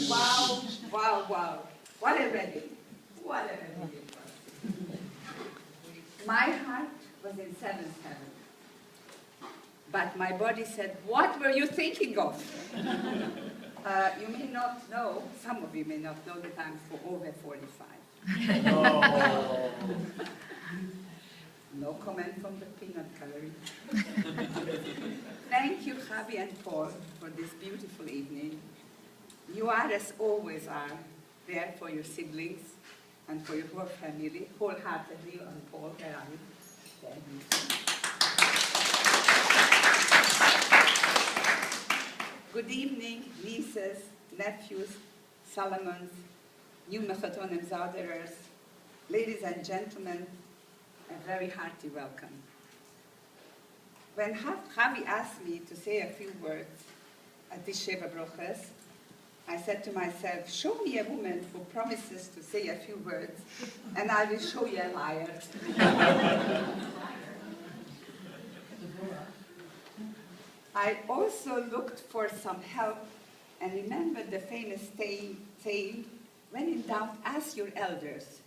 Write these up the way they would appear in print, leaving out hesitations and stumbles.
Wow, wow, wow. What a wedding. What a wedding. My heart was in seventh heaven. But my body said, what were you thinking of? You may not know, some of you may not know that I'm over 45. Oh. No comment from the peanut gallery. Thank you, Javi and Paul, for this beautiful evening. You are, as always are, there for your siblings and for your whole family, wholeheartedly. And Paul, where are you? There you go. Good evening, nieces, nephews, Solomons, new Mechatonim Zauderers, ladies and gentlemen, a very hearty welcome. When Javi asked me to say a few words at the Sheva Brochas, I said to myself, show me a woman who promises to say a few words, and I will show you a liar. I also looked for some help and remembered the famous saying, when in doubt, ask your elders.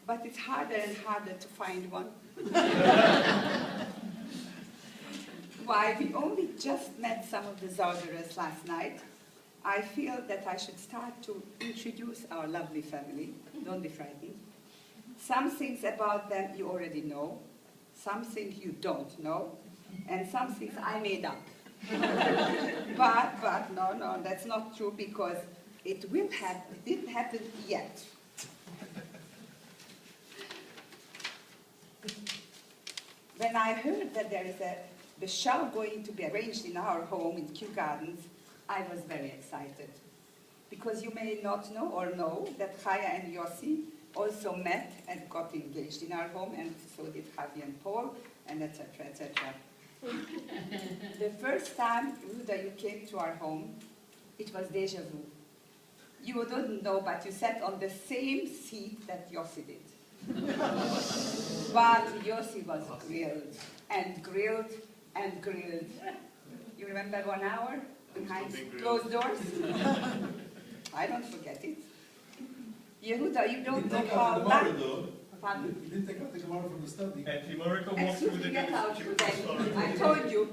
But it's harder and harder to find one. Why, we only just met some of the Zauderers last night. I feel that I should start to introduce our lovely family. Don't be frightened. Some things about them you already know, some things you don't know, and some things I made up. but no, that's not true, because it will happen. It didn't happen yet. When I heard that there is a bashar going to be arranged in our home in Kew Gardens, I was very excited. Because you may not know or know that Chaya and Yossi also met and got engaged in our home, and so did Javi and Paul, and etc., etc. The first time, Ruda, you came to our home, it was deja vu. You didn't know, but you sat on the same seat that Yossi did. But Yossi was grilled, and grilled, and grilled. You remember 1 hour behind closed doors? I don't forget it. Yehuda, you don't know how long. You didn't take out the Gemara from the study. Aunty Marika walked through the get out gate. today. I told you.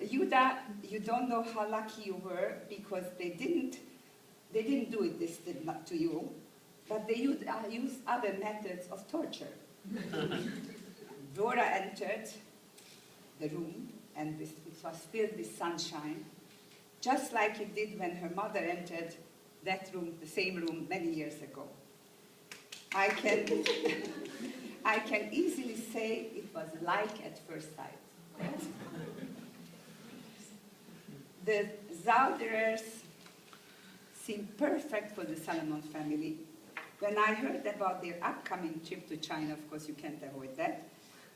Yehuda, you don't know how lucky you were, because they didn't do it this not to you, but they used other methods of torture. Dora entered the room, and it was still the sunshine, just like it did when her mother entered that room, the same room, many years ago. I can easily say it was like at first sight. The Zauderers seemed perfect for the Salomon family. When I heard about their upcoming trip to China, of course you can't avoid that,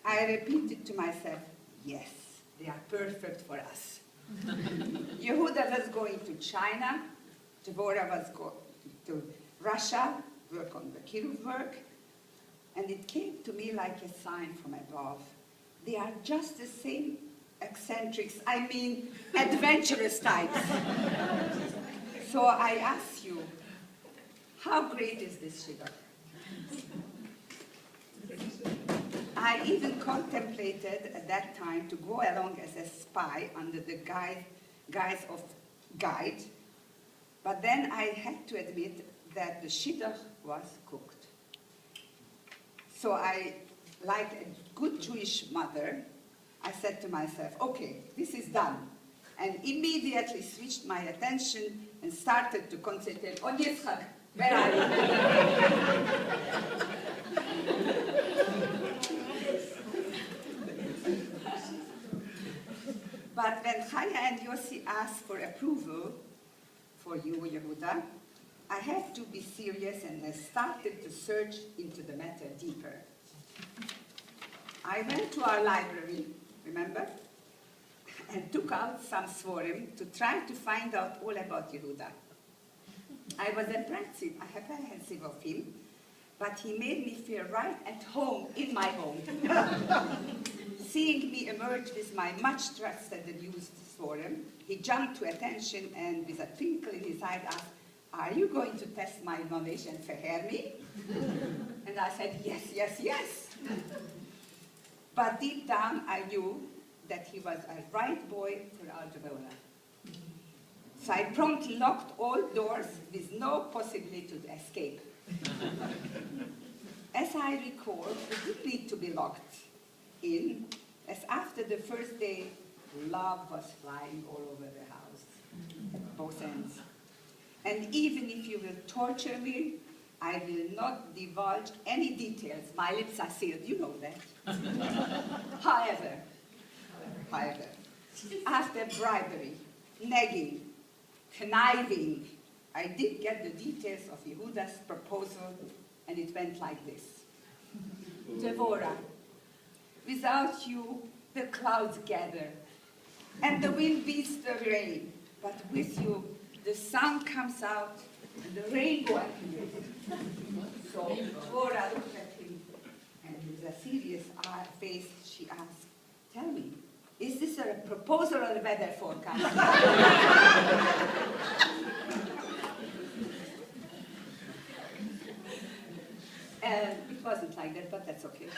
I repeated to myself, yes, they are perfect for us. Yehuda was going to China, Deborah was going to Russia, work on the Kiruv work, and it came to me like a sign from above. They are just the same eccentrics, I mean adventurous types. So I ask you, how great is this shidduch? I even contemplated at that time to go along as a spy under the guise of guide, but then I had to admit that the shidduch was cooked. So like a good Jewish mother, I said to myself, okay, this is done, and immediately switched my attention and started to concentrate on Yitzchak. Where are you? But when Chaya and Yossi asked for approval for you, Yehuda, I had to be serious, and I started to search into the matter deeper. I went to our library, remember? And took out some Svorim to try to find out all about Yehuda. I was apprehensive of him, but he made me feel right at home in my home. seeing me emerge with my much trusted and used forum, he jumped to attention and with a twinkle in his eye asked, "Are you going to test my knowledge and verheer me?" And I said, "Yes, yes, yes." But deep down, I knew that he was a right boy for our Devora. So I promptly locked all doors with no possibility to escape. As I recall, it did need to be locked in, as after the first day, love was flying all over the house, at both ends. And even if you will torture me, I will not divulge any details. My lips are sealed, you know that. However, after bribery, nagging, conniving, I did get the details of Yehuda's proposal, and it went like this. Devorah, without you, the clouds gather, and the wind beats the rain, but with you, the sun comes out, and the rainbow appears. So Devorah looked at him, and with a serious face, she asked, "Tell me, is this a proposal or a weather forecast?" It wasn't like that, but that's okay.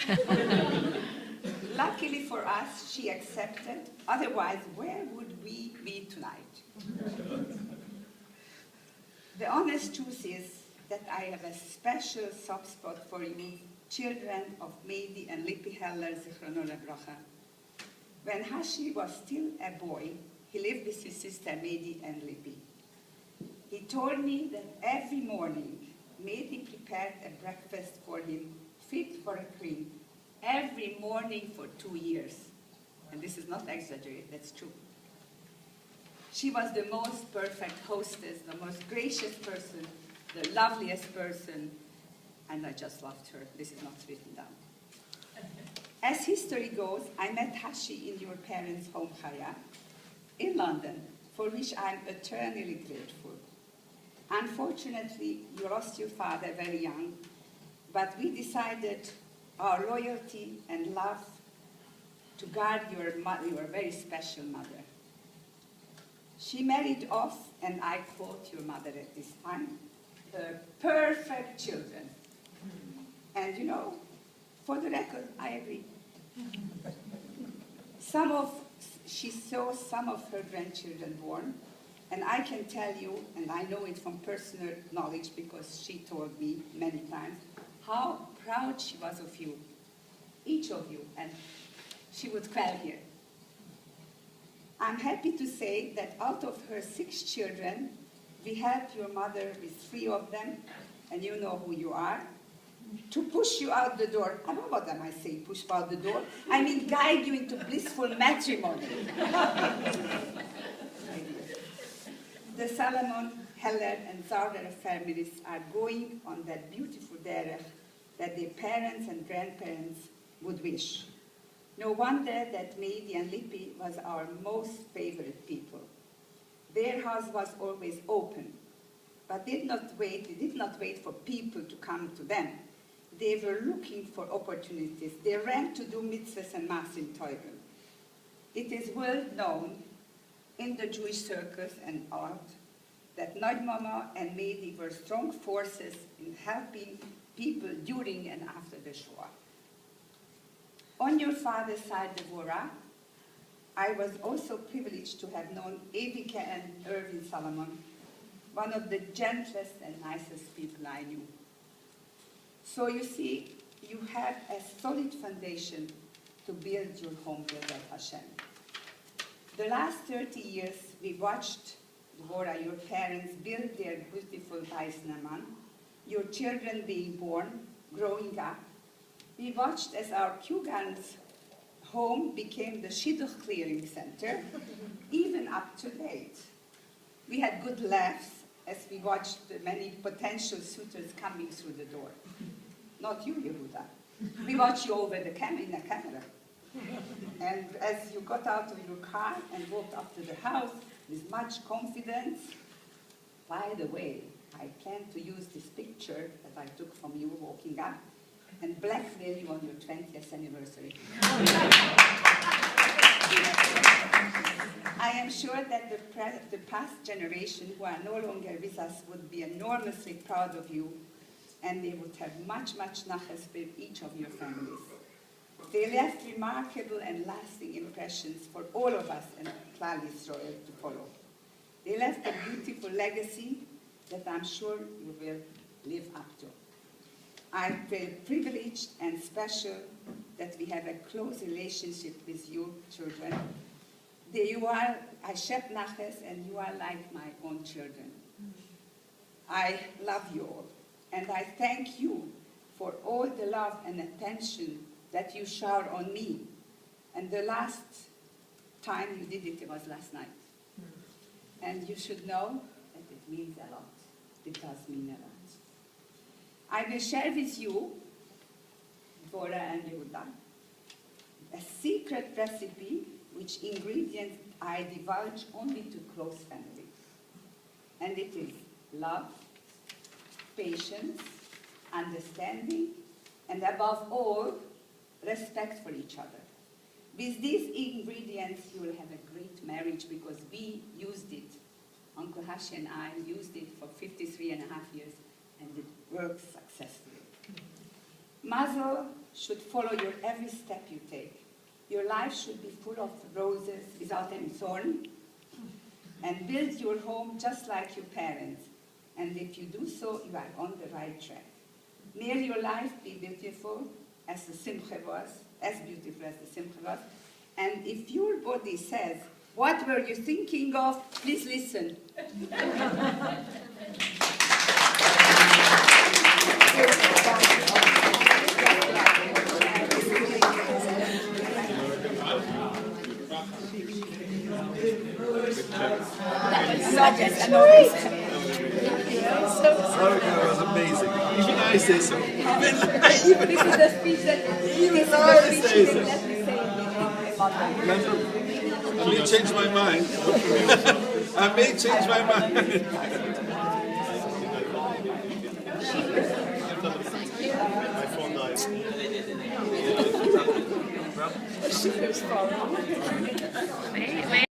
Luckily for us, she accepted. Otherwise, where would we be tonight? The honest truth is that I have a special soft spot for you, children of Meidi and Lippi Heller, Zichrono Lebracha. When Hashi was still a boy, he lived with his sister Meidi and Lippi. He told me that every morning, Meidi prepared a breakfast for him, fit for a queen, every morning for 2 years. And this is not exaggerated, that's true. She was the most perfect hostess, the most gracious person, the loveliest person, and I just loved her. This is not written down. As history goes, I met Hashi in your parents' home, Chaya, in London, for which I'm eternally grateful. Unfortunately, you lost your father very young, but we decided our loyalty and love to guard your very special mother. She married off, and I quote your mother at this time, "the perfect children." And you know, for the record, I agree. She saw some of her grandchildren born, and I can tell you, and I know it from personal knowledge because she told me many times, how proud she was of you, each of you, and she would quell here. I'm happy to say that out of her 6 children, we helped your mother with 3 of them, and you know who you are, to push you out the door. I don't know what am I saying, push you out the door? I mean guide you into blissful matrimony. The Salomon, Heller, and Zauderer families are going on that beautiful derech that their parents and grandparents would wish. No wonder that Meidi and Lippi was our most favorite people. Their house was always open, but they did not wait for people to come to them. They were looking for opportunities. They ran to do mitzvahs and masim Teubel. It is well known in the Jewish circles and art that Noidmama and Meidi were strong forces in helping people during and after the Shoah. On your father's side, Devorah, I was also privileged to have known Evika and Irvin Solomon, one of the gentlest and nicest people I knew. So you see, you have a solid foundation to build your home with Hashem. The last 30 years, we watched, Devorah, your parents build their beautiful Bais Naman, your children being born, growing up. We watched as our Kugan's home became the Shidduch Clearing Center, even up to date. We had good laughs as we watched the many potential suitors coming through the door. Not you, Yehuda. We watched you over the in the camera. And as you got out of your car and walked up to the house with much confidence, by the way, I plan to use this picture that I took from you walking up and blackmail you on your 20th anniversary. I am sure that the past generation who are no longer with us would be enormously proud of you, and they would have much, much nachas for each of your families. They left remarkable and lasting impressions for all of us in Klal Yisrael to follow. They left a beautiful legacy that I'm sure you will live up to. I feel privileged and special that we have a close relationship with you children. You are, I shep naches, and you are like my own children. I love you all, and I thank you for all the love and attention that you shower on me. And the last time you did it, it was last night. And you should know that it means a lot. It does mean a lot. I will share with you, Dvorah and Yehuda, a secret recipe which ingredients I divulge only to close family. And it is love, patience, understanding, and above all, respect for each other. With these ingredients, you will have a great marriage because we used it. Uncle Hashi and I used it for 53 and a half years, and it works successfully. Mazel should follow your every step you take. Your life should be full of roses without any thorn, and build your home just like your parents. And if you do so, you are on the right track. May your life be beautiful as the simcha was, as beautiful as the simcha was. And if your body says, "What were you thinking of?" please listen. Marika was amazing. Even I say so. This is the speech that let me say. I may change my mind. I may change my mind. My phone died.